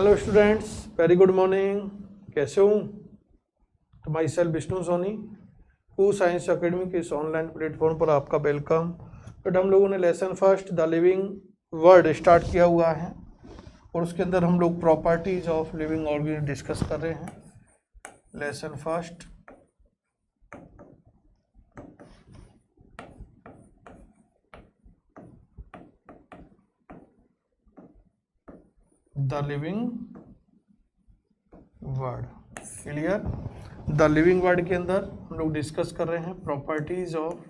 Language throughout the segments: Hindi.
Hello students, very good morning. कैसे हूँ? तो माई सेल्फ विष्णु सोनी, कू साइंस अकेडमी के इस ऑनलाइन प्लेटफॉर्म पर आपका वेलकम। बट हम लोगों ने lesson first the living world start किया हुआ है और उसके अंदर हम लोग properties of living organism discuss कर रहे हैं। Lesson first the living world. Clear? The living world के अंदर हम लोग डिस्कस कर रहे हैं properties of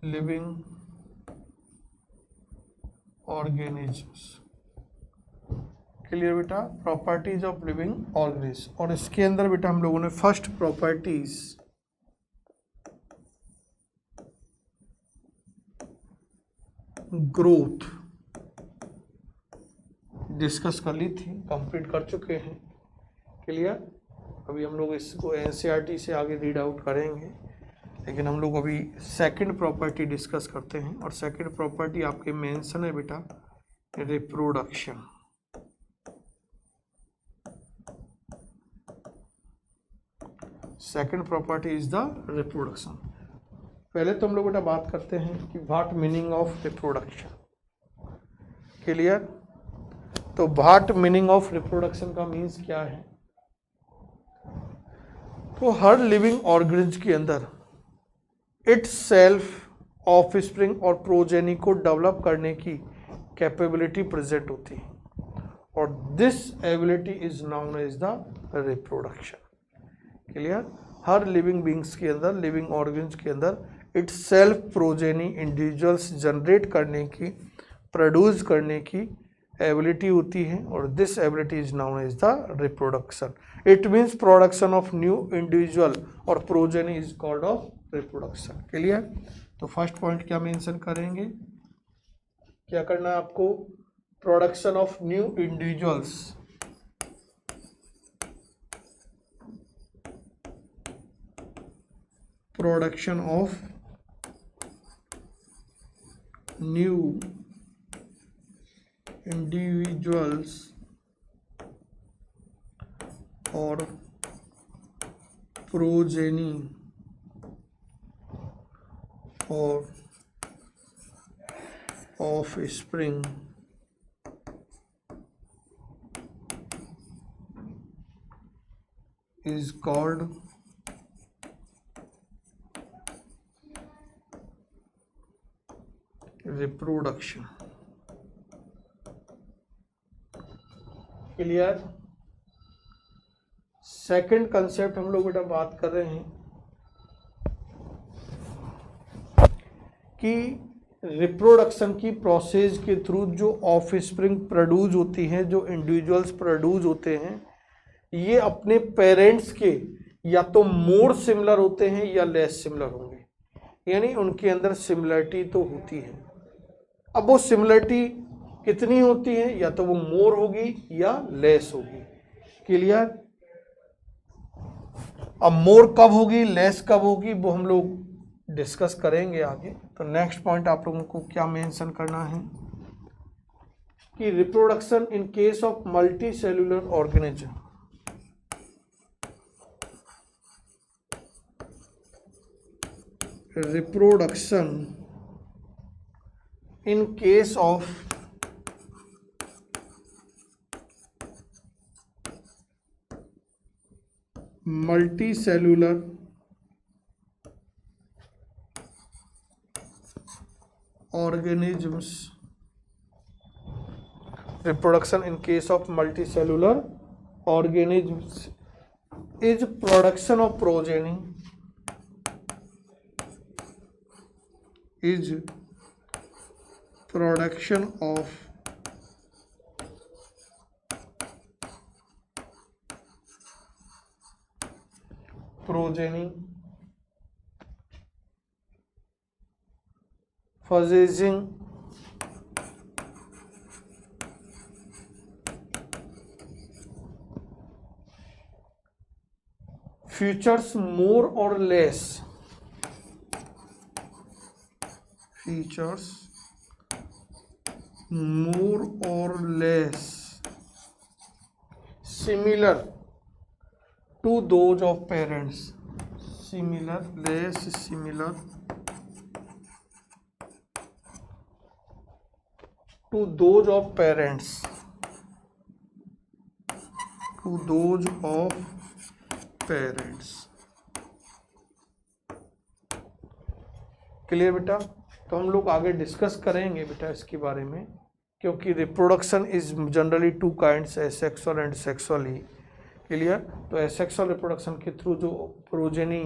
living organisms. Clear बेटा? Properties of living organism. और इसके अंदर बेटा हम लोगों ने फर्स्ट प्रॉपर्टीज ग्रोथ डिस्कस कर ली थी, कंप्लीट कर चुके हैं। क्लियर? अभी हम लोग इसको एनसीईआरटी से आगे रीड आउट करेंगे, लेकिन हम लोग अभी सेकंड प्रॉपर्टी डिस्कस करते हैं। और सेकंड प्रॉपर्टी आपके मेंशन है बेटा reproduction. Second property is the reproduction. पहले तो हम लोग बेटा बात करते हैं कि what meaning of reproduction. Clear? तो व्हाट मीनिंग ऑफ रिप्रोडक्शन का मीन्स क्या है? तो हर लिविंग ऑर्गेनिज्म के अंदर इट्स सेल्फ ऑफ स्प्रिंग और प्रोजेनी को डेवलप करने की कैपेबिलिटी प्रेजेंट होती है और this ability is known as the reproduction. Clear? हर लिविंग बींग्स के अंदर, लिविंग ऑर्गेनिज्म के अंदर it's self progeny individuals generate करने की, प्रोड्यूस करने की एबिलिटी होती है और this ability is known as the reproduction. It means production of new individual और progeny is called of reproduction. Clear? तो फर्स्ट पॉइंट क्या मेंशन करेंगे? क्या करना है आपको? Production of new individuals, production of new individuals और प्रोजेनी और offspring is called reproduction. Clear? Second concept हम लोग बेटा बात कर रहे हैं कि रिप्रोडक्शन की प्रोसेस के थ्रू जो ऑफ स्प्रिंग प्रोड्यूस होती हैं, जो इंडिविजुअल्स प्रोड्यूस होते हैं, ये अपने पेरेंट्स के या तो मोर सिमिलर होते हैं या लेस सिमिलर होंगे, यानी उनके अंदर सिमिलरिटी तो होती है। अब वो सिमिलरिटी कितनी होती है? या तो वो मोर होगी या लेस होगी। क्लियर? अब मोर कब होगी, लेस कब होगी, वो हम लोग डिस्कस करेंगे आगे। तो नेक्स्ट पॉइंट आप लोगों को क्या मेंशन करना है कि reproduction in case of multi cellular organism, reproduction in case of multicellular organisms, reproduction in case of multicellular organisms is production of progeny, is production of progeny possessing features more और लेस, फीचर्स मोर और less similar to those of parents, similar less similar to those of parents, to those of parents. Clear बेटा? तो हम लोग आगे डिस्कस करेंगे बेटा इसके बारे में, क्योंकि reproduction is generally two kinds, asexual and sexual he. Clear? तो एसेक्सुअल रिप्रोडक्शन के थ्रू जो प्रोजेनी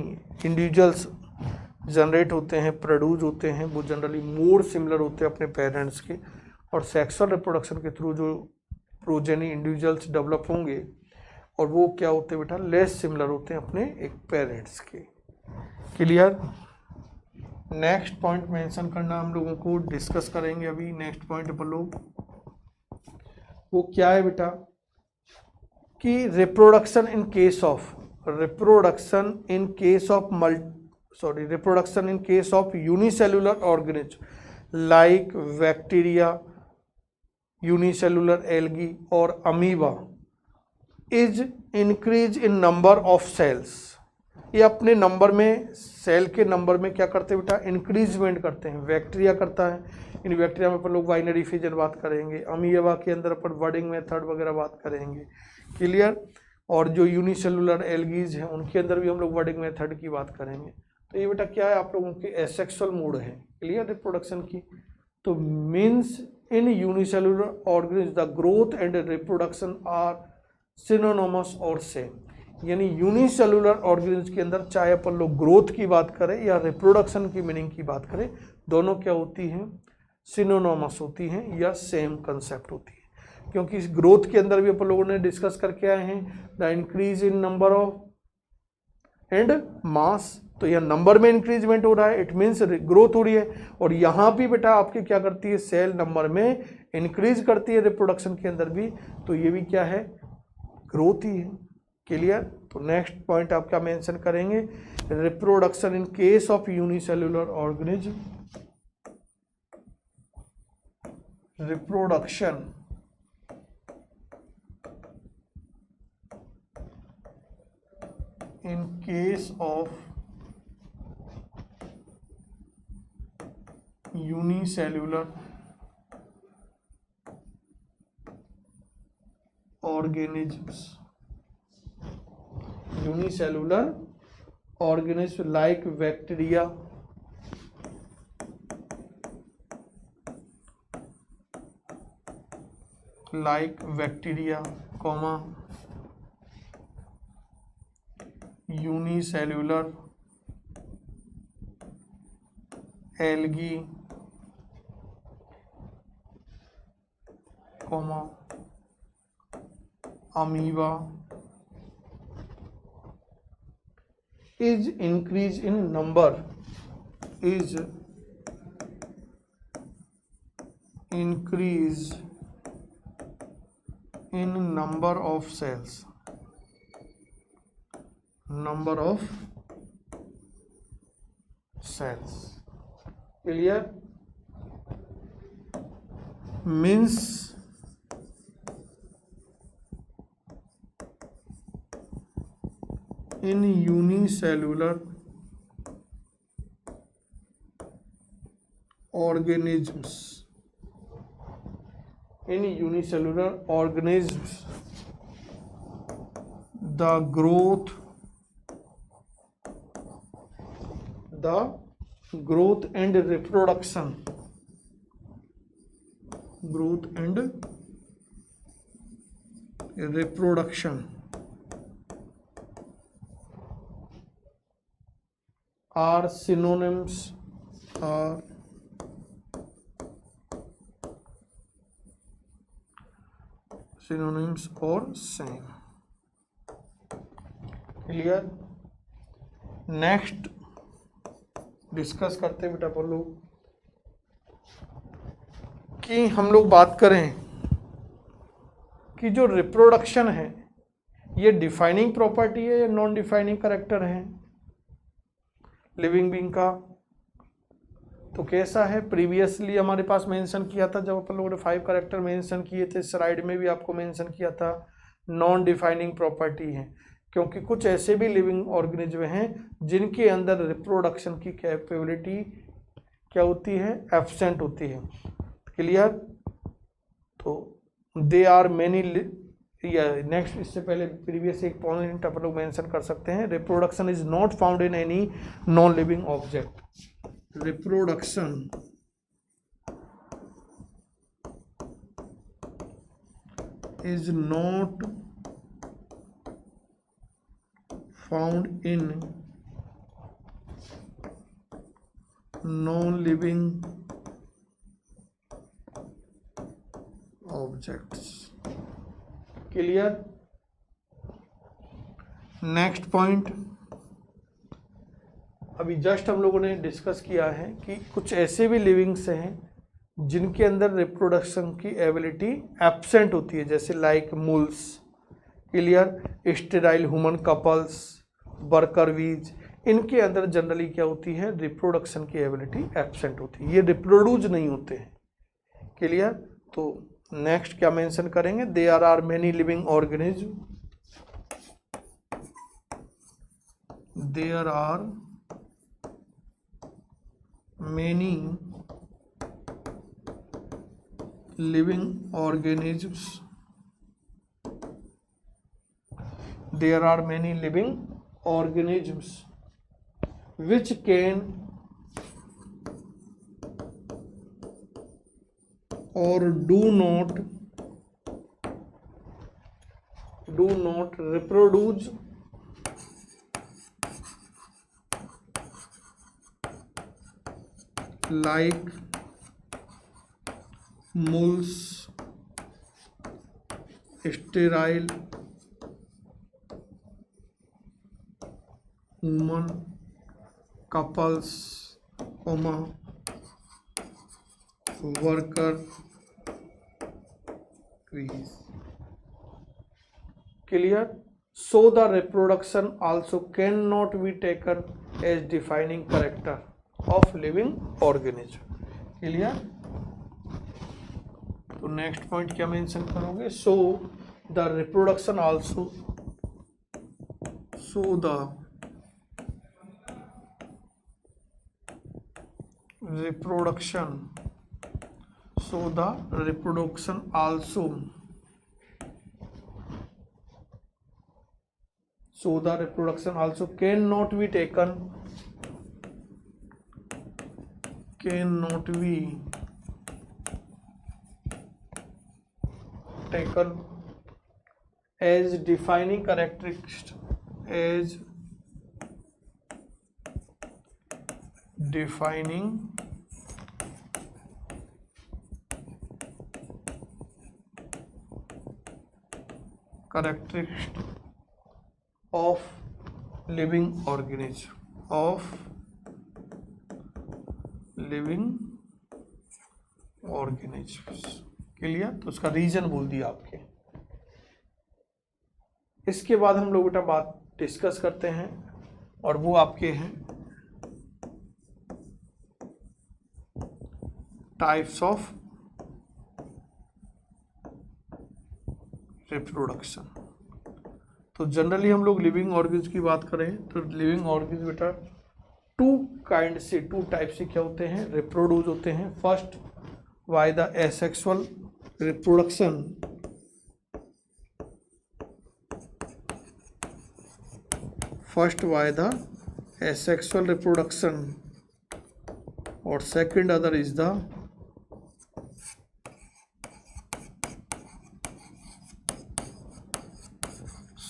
इंडिविजुअल्स जनरेट होते हैं, प्रोड्यूस होते हैं, वो जनरली मोर सिमिलर होते हैं अपने पेरेंट्स के, और सेक्सुअल रिप्रोडक्शन के थ्रू जो प्रोजेनी इंडिविजुअल्स डेवलप होंगे और वो क्या होते हैं बेटा, लेस सिमिलर होते हैं अपने एक पेरेंट्स के। क्लियर? नेक्स्ट पॉइंट मेंशन करना हम लोगों को डिस्कस करेंगे अभी। नेक्स्ट पॉइंट पर लोग वो क्या है बेटा कि reproduction in case of unicellular organism like bacteria, unicellular algae और amoeba is increase in number of cells. ये अपने नंबर में, सेल के नंबर में क्या करते हैं बेटा, इंक्रीजमेंट करते हैं। बैक्टीरिया करता है, इन बैक्टीरिया में अपन लोग बाइनरी फिजन बात करेंगे, अमीबा के अंदर अपन बर्डिंग मेथड वगैरह बात करेंगे। क्लियर? और जो यूनिसेलुलर एल्गीज हैं उनके अंदर भी हम लोग बर्डिंग मेथड की बात करेंगे। तो ये बेटा क्या है, आप लोगों की एसेक्सुअल मोड है। क्लियर? रिप्रोडक्शन की। तो means in unicellular organism the growth and reproduction are synonymous और सेम। यानी यूनिसेलुलर ऑर्गेनिज्म के अंदर चाहे अपन लोग ग्रोथ की बात करें या रिप्रोडक्शन की मीनिंग की बात करें, दोनों क्या होती हैं, सिनोनिमस होती हैं या सेम कंसेप्ट होती है। क्योंकि इस ग्रोथ के अंदर भी अपन लोगों ने डिस्कस करके आए हैं the increase in number of and mass. तो यह नंबर में इंक्रीजमेंट हो रहा है, इट मीन्स ग्रोथ हो रही है। और यहाँ भी बेटा आपकी क्या करती है, सेल नंबर में इंक्रीज करती है रिप्रोडक्शन के अंदर भी, तो ये भी क्या है, ग्रोथ ही है। क्लियर? तो नेक्स्ट पॉइंट आप क्या मेंशन करेंगे, reproduction in case of unicellular organism, reproduction in case of unicellular organisms, unicellular organisms like bacteria, comma unicellular algae, comma amoeba is increase in number, is increase in number of cells, number of cells. Clear? Means in unicellular organisms, the growth and reproduction are synonyms, or same. Clear? Next discuss करते हैं बेटा बोलो कि हम लोग बात करें कि जो रिप्रोडक्शन है ये डिफाइनिंग प्रॉपर्टी है या नॉन डिफाइनिंग करेक्टर है लिविंग बीइंग का? तो कैसा है, प्रीवियसली हमारे पास मेंशन किया था जब अपन लोगों ने 5 करेक्टर मेंशन किए थे, स्लाइड में भी आपको मेंशन किया था, नॉन डिफाइनिंग प्रॉपर्टी है, क्योंकि कुछ ऐसे भी लिविंग ऑर्गेनिज्म हैं जिनके अंदर रिप्रोडक्शन की कैपेबिलिटी क्या होती है, एब्सेंट होती है। क्लियर? तो दे आर मेनी, या नेक्स्ट इससे पहले प्रीवियस एक पॉइंट अपन लोग मेंशन कर सकते हैं, reproduction is not found in any non living object. Reproduction is not found in non-living objects. Clear? Next point, अभी जस्ट हम लोगों ने डिस्कस किया है कि कुछ ऐसे भी लिविंग्स हैं जिनके अंदर रिप्रोडक्शन की एबिलिटी एब्सेंट होती है, जैसे like मुल्स। Clear? Sterile human couples, worker वीज, इनके अंदर जनरली क्या होती है, रिप्रोडक्शन की एबिलिटी एब्सेंट होती है, ये रिप्रोड्यूस नहीं होते हैं। क्लियर? तो नेक्स्ट क्या मेंशन करेंगे, there are many living organism, there are many living organisms, there are many living organisms which can or do not reproduce like moles, sterile human couples, worker bees. Clear? So the reproduction also cannot be taken as defining character of living organism. Clear? तो नेक्स्ट पॉइंट क्या मेंशन करोगे, so the reproduction also, so the reproduction also, so the reproduction also cannot be taken as defining characteristics, as defining characteristics of living organisms. Clear? तो उसका रीजन बोल दिया आपके। इसके बाद हम लोग बेटा बात डिस्कस करते हैं और वो आपके हैं टाइप्स ऑफ रिप्रोडक्शन। तो जनरली हम लोग लिविंग ऑर्गेन्स की बात करें तो लिविंग ऑर्गेन्स बेटा टू टाइप से क्या होते हैं, रिप्रोड्यूस होते हैं। First by the asexual reproduction, और second other is the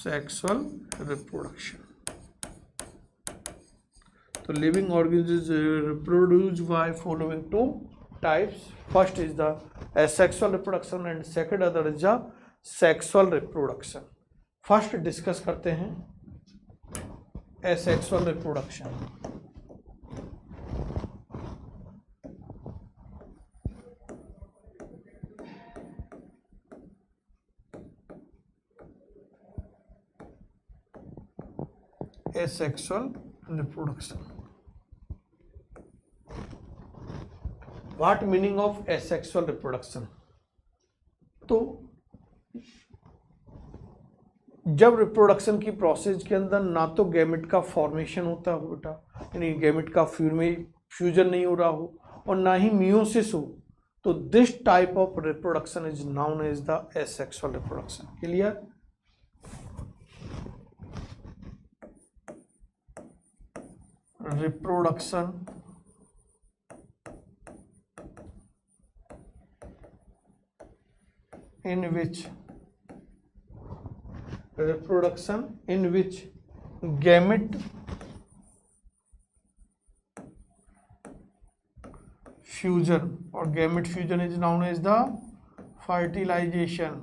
sexual reproduction. तो living organism reproduce by following two types, first is the asexual reproduction and second other is the sexual reproduction। First discuss करते हैं asexual reproduction। asexual reproduction. What meaning of asexual reproduction? तो जब रिप्रोडक्शन की प्रोसेस के अंदर ना तो गैमेट का फॉर्मेशन होता हो बेटा, यानी गैमेट का फ्यूजन नहीं हो रहा हो, और ना ही मियोसिस हो, तो this type of reproduction is known as the asexual reproduction. Clear? reproduction in which gamete fusion, or gamete fusion is known as the fertilization.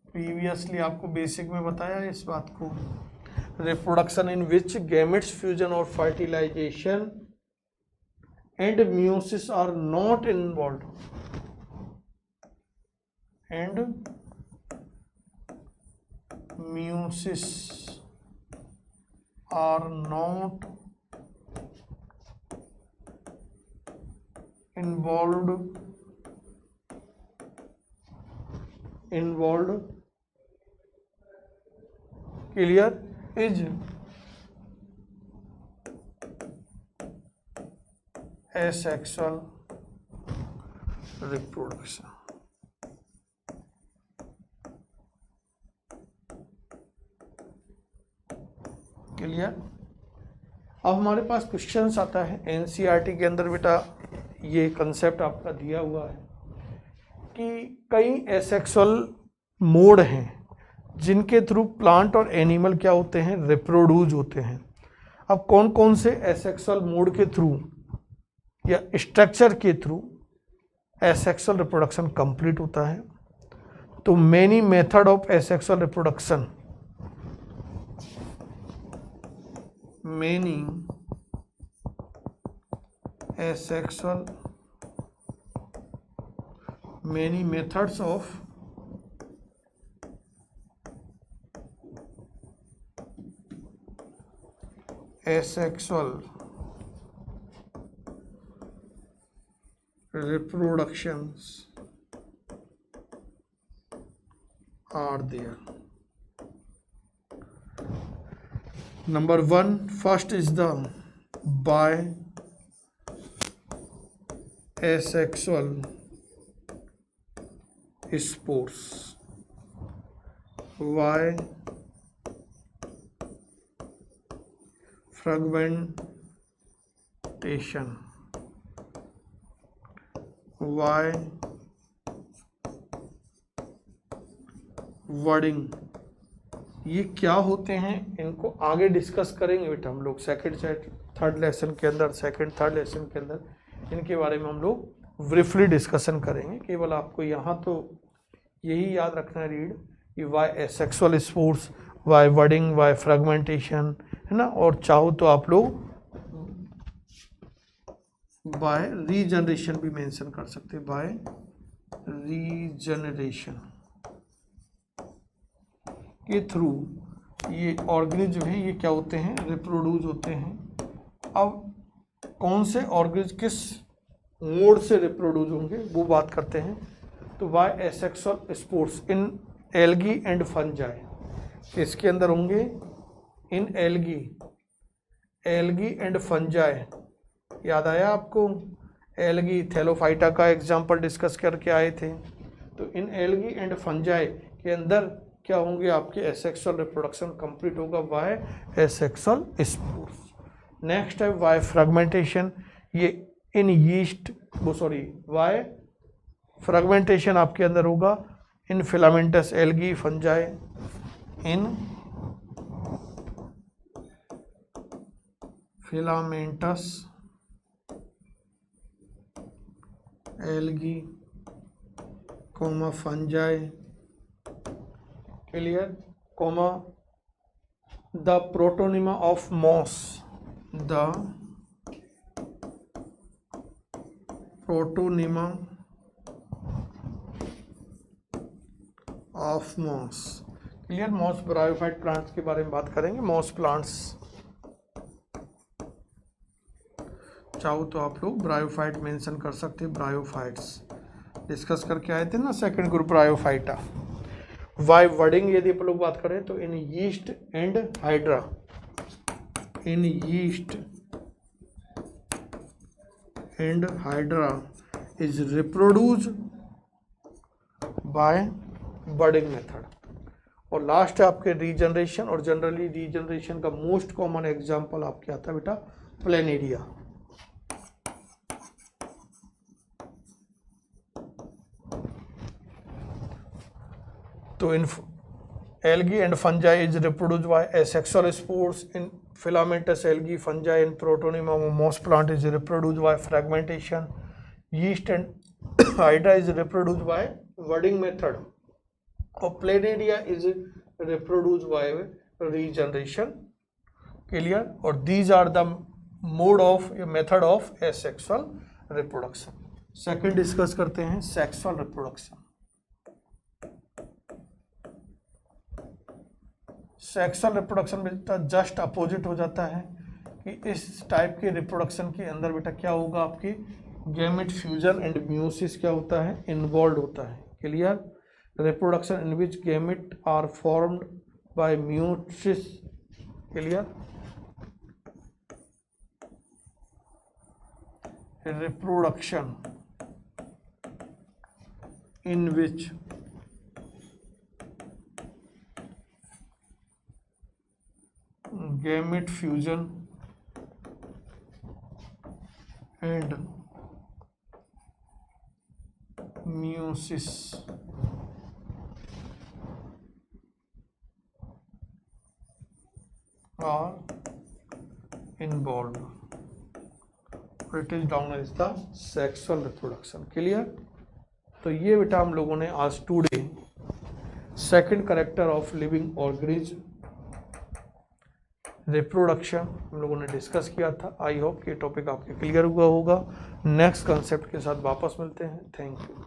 Previously आपको बेसिक में बताया इस बात को. Reproduction in which gametes fusion और fertilization and meiosis are not involved, and meiosis are not involved clear, is asexual reproduction. Clear? अब हमारे पास क्वेश्चंस आता है एनसीईआरटी के अंदर बेटा, ये कंसेप्ट आपका दिया हुआ है कि कई एसेक्सुअल मोड हैं जिनके थ्रू प्लांट और एनिमल क्या होते हैं, रिप्रोड्यूस होते हैं. अब कौन कौन से एसेक्सुअल मोड के थ्रू या स्ट्रक्चर के थ्रू एसेक्सुअल रिप्रोडक्शन कंप्लीट होता है? तो many method of asexual reproduction, many methods of asexual reproductions are there. Number one, first is the bi-asexual spores. Y fragmentation, Y wording. ये क्या होते हैं इनको आगे डिस्कस करेंगे बेटा हम लोग सेकंड थर्ड लेसन के अंदर इनके बारे में हम लोग ब्रीफली डिस्कशन करेंगे. केवल आपको यहाँ तो यही याद रखना है रीड कि by asexual spores, by budding, by fragmentation, है ना. और चाहो तो आप लोग बाय रीजनरेशन भी मेंशन कर सकते हैं. बाय रीजनरेशन के थ्रू ये ऑर्गेनिज्म है, ये क्या होते हैं, रिप्रोड्यूस होते हैं. अब कौन से ऑर्गेनिज्म किस मोड से रिप्रोड्यूस होंगे वो बात करते हैं. तो by asexual spores in algae and fungi, इसके अंदर होंगे इन एल्गी एंड फंजाई. याद आया आपको? एल्गी थैलोफाइटा का एग्जांपल डिस्कस करके आए थे. तो इन एल्गी एंड फंजाई के अंदर क्या होंगे, आपके एसेक्सुअल रिप्रोडक्शन कंप्लीट होगा बाय एसेक्सुअल स्पोर्स. नेक्स्ट है वाई फ्रेगमेंटेशन, ये इन यीस्ट वाई फ्रेगमेंटेशन आपके अंदर होगा in filamentous algae fungi, in filamentous algae comma fungi. Clear? Comma the protonema of moss, the protonema of moss. Clear. Most bryophyte plants के बारे में बात करेंगे। मोस्ट प्लांट्स, चाहो तो आप लोग ब्रायोफाइट मेंशन कर सकते हैं। ब्रायोफाइट्स डिस्कस करके आए थे ना, second group bryophyta. By budding यदि आप लोग बात करें तो in yeast and hydra, in yeast and hydra is reproduce by budding method. और लास्ट है आपके रीजनरेशन, और जनरली रीजनरेशन का मोस्ट कॉमन एग्जांपल आपके आता है बेटा प्लेनेरिया। तो इन algae and fungi is reproduced by asexual spores. In filamentous algae, fungi and protonium of most plant is reproduced by fragmentation. Yeast and hydra is reproduced by budding method. Or planaria is reproduced by regeneration. Clear? Or these are the method of asexual reproduction. Second discuss करते हैं sexual reproduction. सेक्सुअल रिप्रोडक्शन में बेटा जस्ट अपोजिट हो जाता है कि इस टाइप के रिप्रोडक्शन के अंदर बेटा क्या होगा, आपकी गैमेट फ्यूजन एंड म्यूसिस क्या होता है, इन्वॉल्व होता है। Clear. Reproduction in which gamete are formed by meiosis. Clear. Reproduction in which gamete fusion and meiosis are involved. It is down as the sexual reproduction. Clear? तो ये बेटा हम लोगों ने आज today second character of living organism reproduction हम लोगों ने डिस्कस किया था। आई होप कि टॉपिक आपके क्लियर हुआ होगा। नेक्स्ट कॉन्सेप्ट के साथ वापस मिलते हैं। Thank you.